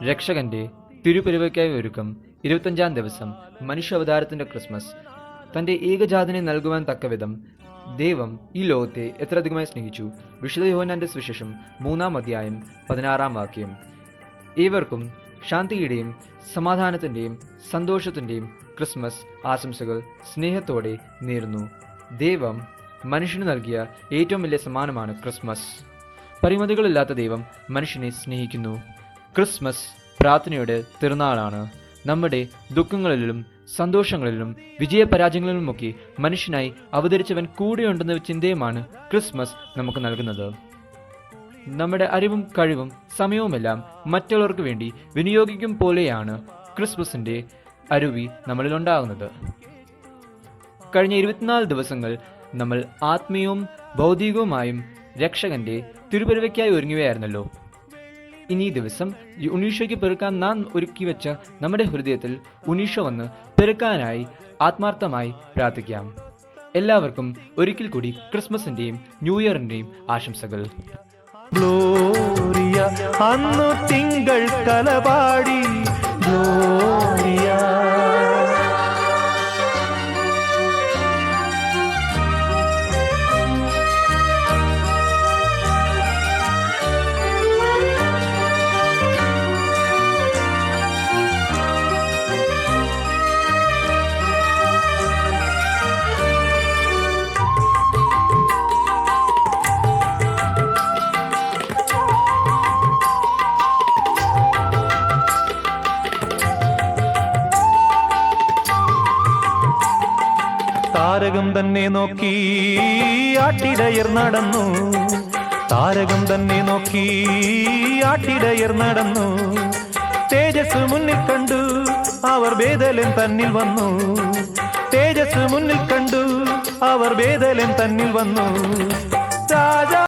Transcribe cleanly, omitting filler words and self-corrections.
രക്ഷകന്റെ തിരുപിറവിക്കായി ഒരുക്കം 25-ാം ദിവസം മനുഷ്യാവതാരത്തിന്റെ ക്രിസ്മസ്. തന്റെ ഏകജാതനെ നൽകുവാൻ തക്കവിധം ദൈവം ഈ ലോകത്തെ എത്രയധികമായി സ്നേഹിച്ചു. വിശുദ്ധ യോഹന്നാന്റെ സുവിശേഷം 3-ാം അധ്യായം 16-ാം വാക്യം. ഏവർക്കും ശാന്തിയുടെയും സമാധാനത്തിന്റെയും സന്തോഷത്തിന്റെയും ക്രിസ്മസ് ആശംസകൾ സ്നേഹത്തോടെ നേരുന്നു. ദൈവം മനുഷ്യന് നൽകിയ ഏറ്റവും വലിയ സമ്മാനമാണ് ക്രിസ്മസ്. പരിമിതികളില്ലാത്ത ദൈവം മനുഷ്യനെ സ്നേഹിക്കുന്നു. ക്രിസ്മസ് പ്രാർത്ഥനയുടെ തിരുനാളാണ്. നമ്മുടെ ദുഃഖങ്ങളിലും സന്തോഷങ്ങളിലും വിജയപരാജയങ്ങളിലുമൊക്കെ മനുഷ്യനായി അവതരിച്ചവൻ കൂടെയുണ്ടെന്ന ചിന്തയുമാണ് ക്രിസ്മസ് നമുക്ക് നൽകുന്നത്. നമ്മുടെ അറിവും കഴിവും സമയവുമെല്ലാം മറ്റുള്ളവർക്ക് വേണ്ടി വിനിയോഗിക്കും പോലെയാണ് ക്രിസ്മസിന്റെ അരുവി നമ്മളിൽ ഉണ്ടാകുന്നത്. കഴിഞ്ഞ 24 ദിവസങ്ങൾ നമ്മൾ ആത്മീയവും ഭൗതികവുമായും രക്ഷകന്റെ തിരുപിറവിക്കായി ഒരുങ്ങുകയായിരുന്നല്ലോ. ഇനി ദിവസം ഉണ്ണീശോയ്ക്ക് പെറുക്കാൻ നാം ഒരുക്കി വെച്ച നമ്മുടെ ഹൃദയത്തിൽ ഉണ്ണീശോ വന്ന് പെറുക്കാനായി ആത്മാർത്ഥമായി പ്രാർത്ഥിക്കാം. എല്ലാവർക്കും ഒരിക്കൽ കൂടി ക്രിസ്മസിന്റെയും ന്യൂ ഇയറിന്റെയും ആശംസകൾ. ഗ്ലോറിയ അന്നു തിങ്കൾ കലപാടി ഗ്ലോറിയ. താരകം തന്നെ നോക്കി ആട്ടിടയർ നടന്നു. താരകം തന്നെ നോക്കി ആട്ടിടയർ നടന്നു. തേജസ് മുന്നിൽ കണ്ടു അവർ ബേഥലേം തന്നിൽ വന്നു. തേജസ് മുന്നിൽ കണ്ടു അവർ ബേഥലേം തന്നിൽ വന്നു. രാജാ